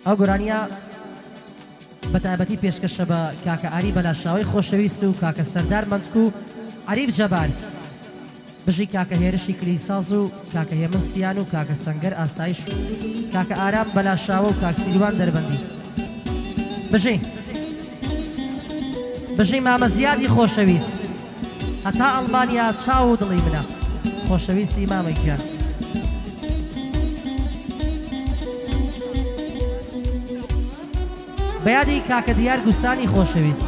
ئەو گۆرانیە بەتایبەتی پێشکەشە بە کاکە عەری بەلاشاوی خۆشەویست و کاکە سەردار مەندک و عەریب جەبار بژی کاکە هێرشی کلیساز و کاکە هێمن سیان و کاکە سەنگەر ئاسایش و کاکە ئارام بەلاشاوە و کاک سیروان دەربەندی بژی مامە زیادی خۆشەویست هەتا ئەڵمانیا چاو و دڵی منە خۆشەویستی مامەی گیان بەیادی کاکە دیار گوستانی خۆشەویست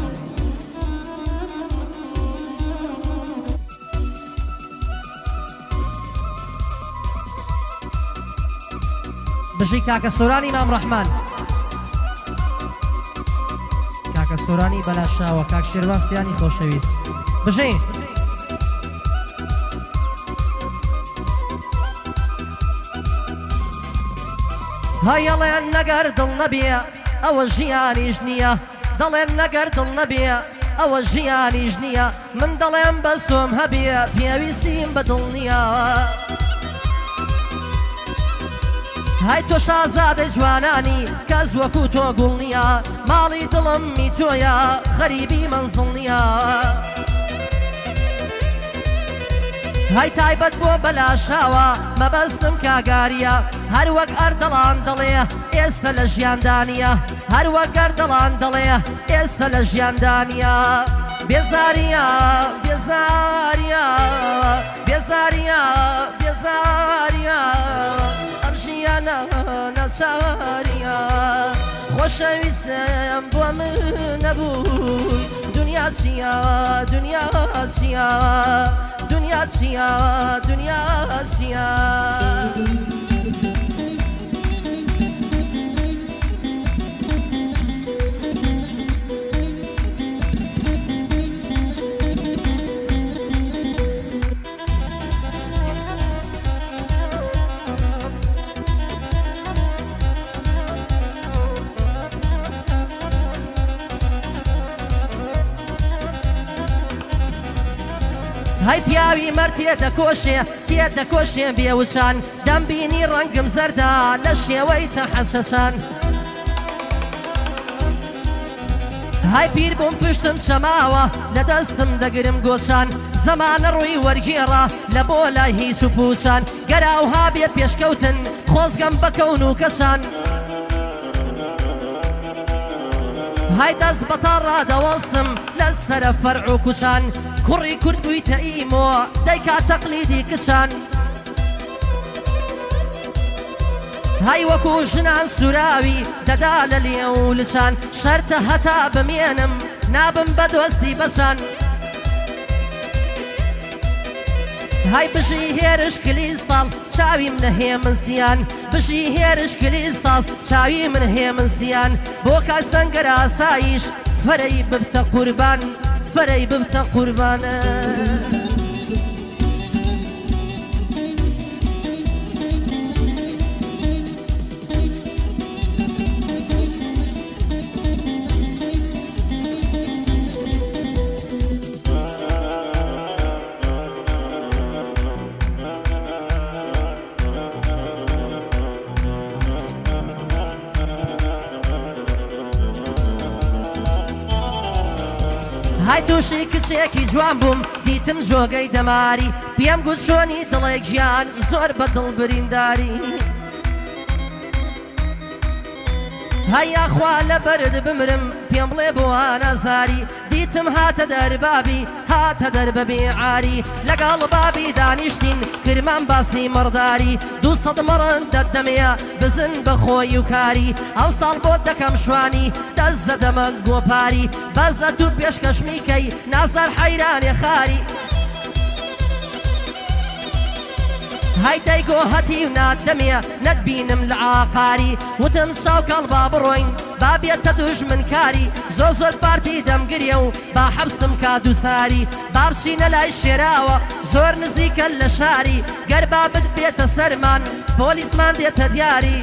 بژی کاکە سۆرانی مام ڕەحمان کاکە سۆرانی بەلاشاوە کاک شێروانسیانی خۆشەویست بژی هەیەڵێن نەگەر دڵ نەبیە ئەوە ژیانیش نییە دەڵێن نەگەر دڵ نەبیە ئەوە ژیانیش نییە من دەڵێم بە سۆم هەبیە پێویستیم بە دڵ نییە های تۆ شازادەی جوانانی کەس وەکو تۆ گوڵ نییە ماڵی دڵم می تۆیە غەریبی منزڵ نییە های تایبەت بۆ بەلاشاوە مەبەستم کاگاریە هەر وەک ئەردەڵان دەڵێ ئێستا لە ژیاندانیە هەر وەک ئەردەڵان دەڵێ ئێستا لە ژیاندانیە بێزاریە بێزاریە بێزاریە بێزاریە ئەم ژیانە نەچاریە خۆشەویستم بۆ من نەبووی دنیا چیە دنیا چیە دنیا چیە دنیا چیە های پیاوی مەرد تێدەکۆشێ بێوچان دەمبینی ڕەنگم زەردا لە شێوەی تەحەشەشان های پیر بووم پشتم شەماوە لە دەستم دەگرم گۆچان زەمانە ڕووی وەرگێڕە لە بۆ لای هیچ و پوچان گەراوها بێ پێشکەوتن خۆزگەم بەکەون و کەسان های دەست بەتاڵ ڕادەوەستم لە سەرە فەرع و کوچان کوڕی کورد بوویتە ئیمۆ دەیکا تەقلیدی کچان های وەکو ژنان سوراوی دەدا لە لێ و لچان شەرتە هەتا بمێنم نابم بە دۆستی بەشان های بژی هێرش کلی ساڵ چاوی منە هێمن سیان بژی هێرش کلی ساڵ چاوی من هێمن سیان بۆ کاک سەنگەر ئاسایش فەرەی ببتە قوربان فەرەی ببتە قوربانە های تووشی کچێکی جوان بووم دیتم جۆگەی دەماری پێم گوت چۆنی دڵێک ژیان زۆر بە دڵ برینداری های یاخوا لە بەرد بمرم پێم بڵێ بۆ ئانەزاری دیتم هاتە دەربابی هاتە دەربە بێعاری لەگەڵ بابی دانیشتین کرمان باسی مەڕداری 200 مەڕەن دەدەمەیە بزن بەخۆی و کاری ئەو ساڵ بۆ دەکەم شوانی دەست دەدەمە گۆپاری بەزە دوو پێشکەش میکەی نازار حەیرانێ خاری های دەیگۆ هەتی و نادەمێ نەتبینم لە عاقاری وتم چاوکەڵ با بڕۆین با بێتە دوژمنکاری زۆر پارتی دەمگریە و با حەبسم کا دووساری با بچینە لای شێراوە زۆر نزیکە لە شاری گەر بابت بێتە سەرمان پۆلیسمان دێتە دیاری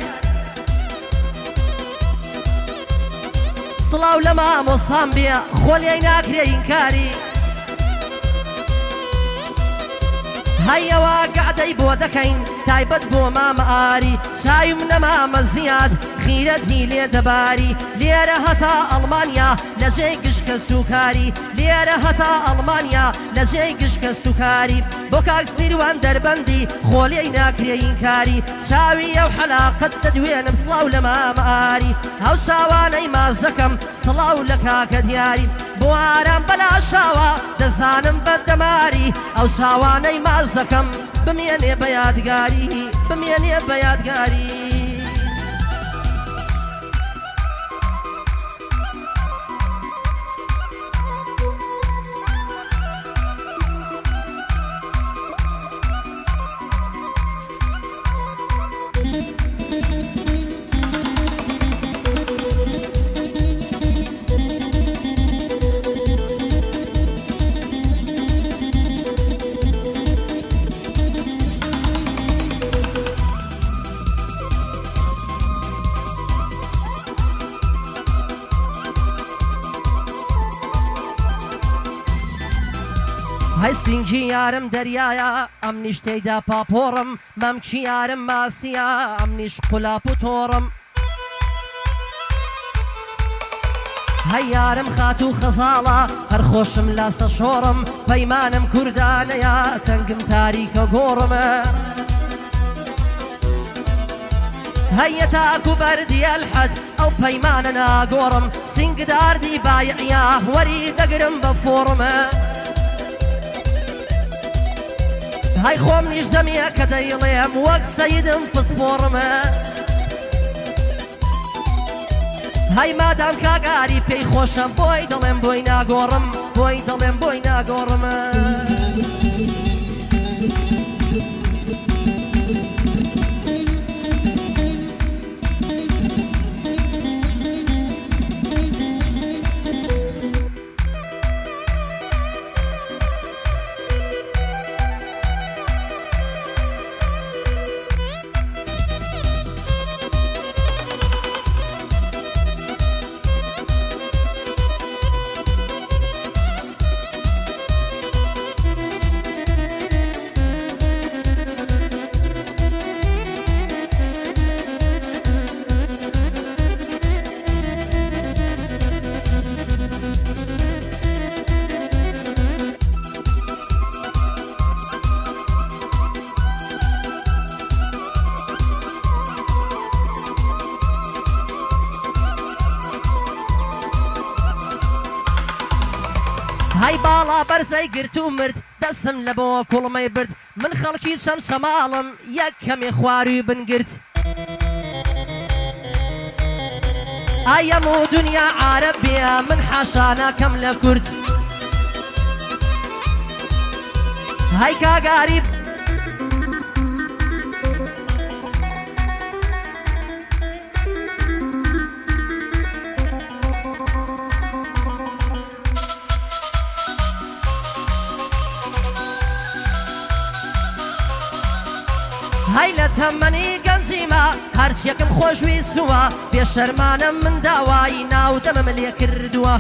سڵاو لە مامۆسام بێ خۆلیای ناکرێ ئینکاری هەیەوە گەعدەی بۆ دەکەین تایبەت بۆ مامە ئاری چاویم نەمامە زیاد خیرەتی لێ دەباری لێرە هەتا ئەڵمانیا لە جێی گشکە سوکاری لێرە هەتا ئەڵمانیا لە جێی گشکە سوکاری بۆ کاک سیروان دەربەندی خۆلێی ناکرێین کاری چاوی ئەو حەلاقەت دەدوێنم سڵاو لە ماماری هەو چاوانەی ماز دەکەم سڵاو لە کاکە دیاری بۆ ئارام بەلاشاوە دەزانم بەدەماری ئەو چاوانەی ماز دەکەم بمێنێ بە یادگاری بمێنێ بە یادگاری هەی سینگی یارم دەریایە ئەم نیش تێیدا پاپۆڕم مەمچی یارم ماسیە ئەم نیش قولاپ و تۆڕم هەی یارم خات و خەزاڵە هەر خۆشم لاسە شۆڕم پەیمانم کوردانەیە تەنگم تاریکە گۆڕمە هەیە تاکو بەردیە الحەد ئەو پەیمانە ناگۆڕم سینگداردی بایعیا وەری دەگرم بە فۆڕمە هەی خۆم نیش دەمیە کە دەیڵێم وەک سەیدم پسپۆڕمە هەی مادام کاگاری پێی خۆشەم بۆی دەڵێم بۆی ناگۆڕم بۆی دەڵێم بۆی ناگۆڕمە هەی باڵا بەرزەی گرت و مرد دەسم لە بۆ کوڵمەی برد من خەڵکی شەمشەماڵم یەک کەمێ خواروی بنگرت ئەم و دنیا عارەبیە من حاشاناکەم لە کورد هەی کاگاری هەی لە تەمەنی گەنجیمە هەرچیەکەم خۆشویستووە پێشەرمانم من داوایی ناودەمم لێ کردووە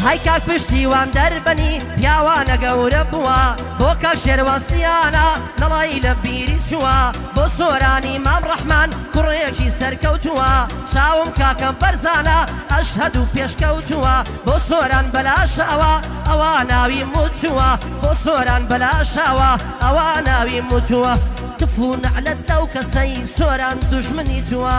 هەی کاک پشتیوان دەربەنی پیاوانە گەورە بووە بۆ کاک شێرواسیانە نەڵایی لە بیری چووە بۆ سۆرانی مام ڕەحمان کوڕێکی سەرکەوتووە چاوم کاکەم بەرزانە ئەشهەد و پێشکەوتووە بۆ سۆران بەلاشەوە ئەوە ناوی موتووە بۆ سۆران بەلاشەوە ئەوە ناوی موتووە تف و نەعلەت ئەو کەسەی سۆران دوژمنی تووە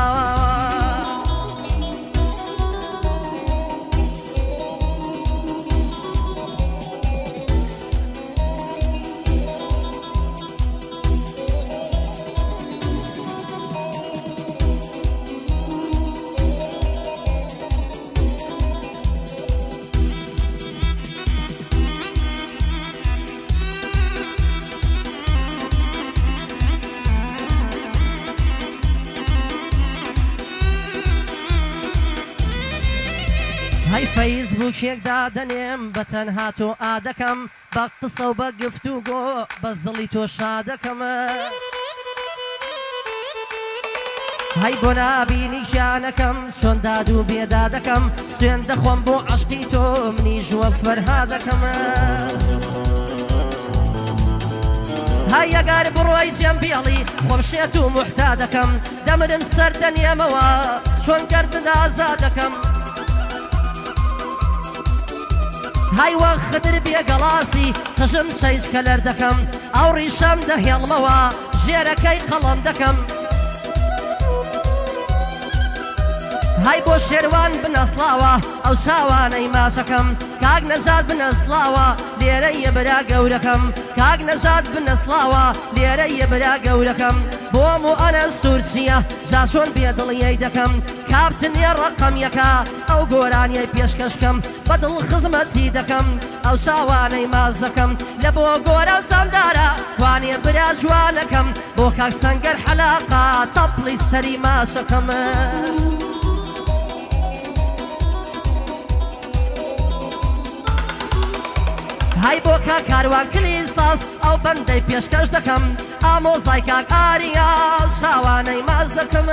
هەی فەیسبووکێکدا دەنێم بە تەنها تۆ ئادەکەم بە قسە و بە گفتوگۆ بە زڵی تۆ شادەکەمە هەی بۆ نابینی ژیانەکەم چۆن داد و بێدا دەکەم سوێن دەخۆم بۆ عەشقی تۆ منیش وەک فەرهادەکەمە هيا قارب روي جنبيلي خمشيتو محتادكم دمرم سردن يموا شون قرد نازادكم هاي وخدر بيا قلاسي خشم شيش كلر دكم او ريشم ده يلموا جيركي قلم دكم هاي بو شيروان بنسلاوة او شاواني ماشكم كاق نجاد بنسلاوة ليري برا قوركم كاق نجاد بنسلاوة ليري برا قوركم بومو انا السورسية جاشون بيدل يدكم كابتن يا رقم يكا او قوراني بيشكشكم بدل خزمتي دكم او شاواني مازدكم لبو قورا سمدارا واني برا جوانكم بو كاق سنقر حلاقة طبلي السري ماشكم هاي بوكا كاروان كليساس او بندي بيشكش دكم اموزاي كاك اريا شاواني مازدكم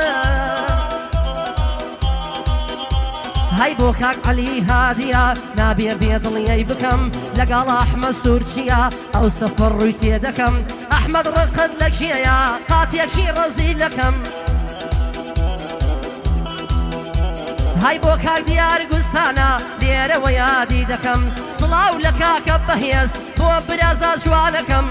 هاي بوكاك علي هادية نابي بيضلي بكم لقال احمد سورشيا او سفر رويتي دكم احمد رقد لك شيا قاتيك شي رزيل لكم هاي بوكاك ديار قسانا ليرة ويادي دكم صلاو لكاك بهيس بو برازا جوانكم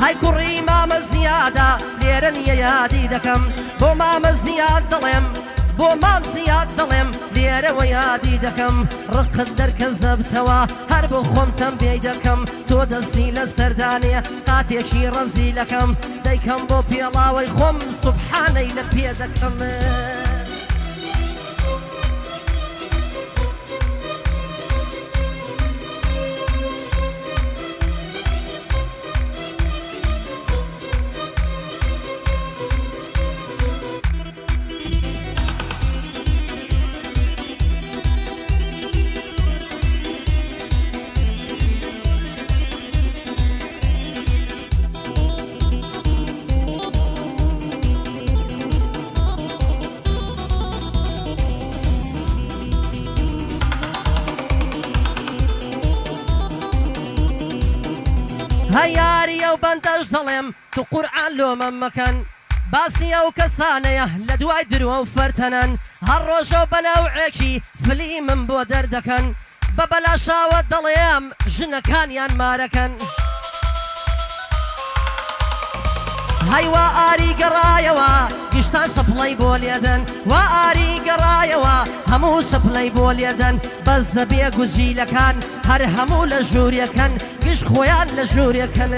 هاي كوري ماما زيادة ليرة يادي دكم بو ماما زياد ظلم بو مام زياد ظلم ليرة ويادي دكم رقد درك الزبتوا هربو خمتم بيدكم تو دستي للسردانية قاتيك شي رزي لكم ديكم بو بيلا ويخم سبحاني لك بيدكم هياري وبنتج ظلم تو قرآن لو ممكن باسية وكسانية لدواي دروا وفرتنن هالروجو بنا وعيكشي فلي من بو دردكن ببلاشا والضليم جنكان يان ماركن هاي وآري قرايوا قشتان سبلاي بول يدن وآري قرايوا همو سبلاي بول يدن بس بيا قزي لكان هر همو لجور يكن قش خويان لجور يكن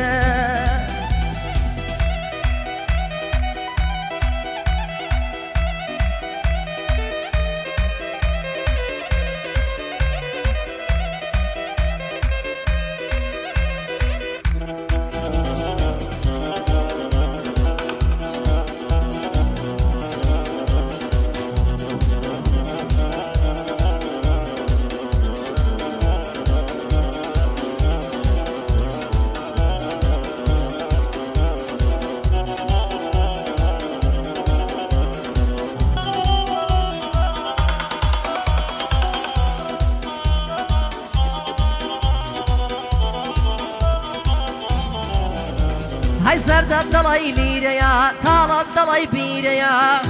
هاي زرد الضلي ليريا طال الضلي بيريا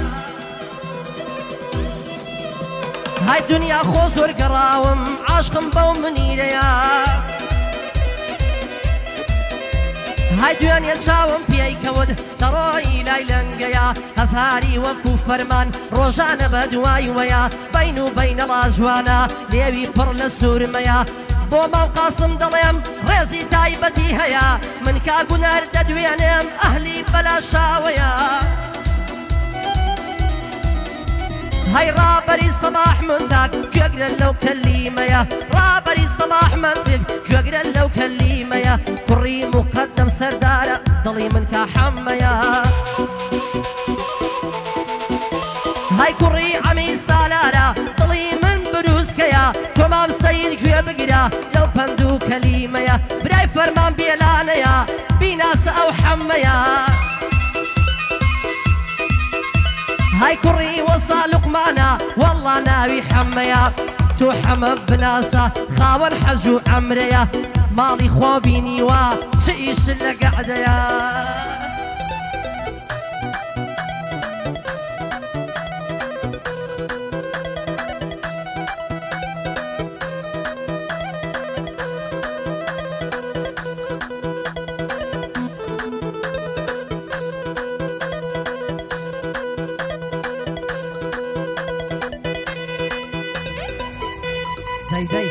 هاي الدنيا خوزور قراوم عاشقم بو منيريا هاي دنيا شاوم بيي كود دروي لايلنقيا هزاري وكو فرمان روجان بدواي ويا بينو بين الاجوانا ليوي پر لسورميا بو مام قاسم دليم رزي تايبتي هيا من كاكو نرد دوينم اهلي بلا شاويا هاي رابري صباح منتك جقرا لو كليميا رابري صباح منتك جقرا لو كليميا كري مقدم سردارة ضلي منك حميا هاي كري عمي سالارة ضلي من بروزكيا تمام سيد جوي بقرا لو بندو كليميا براي فرمان بيلانيا بيناس او حميا هاي كري وصا لقمانا والله ناوي حميا تو حمب بناسا خاون حزو عمريا ماڵی خۆ بینیوە چ ئیش لە گەعدەیە دەی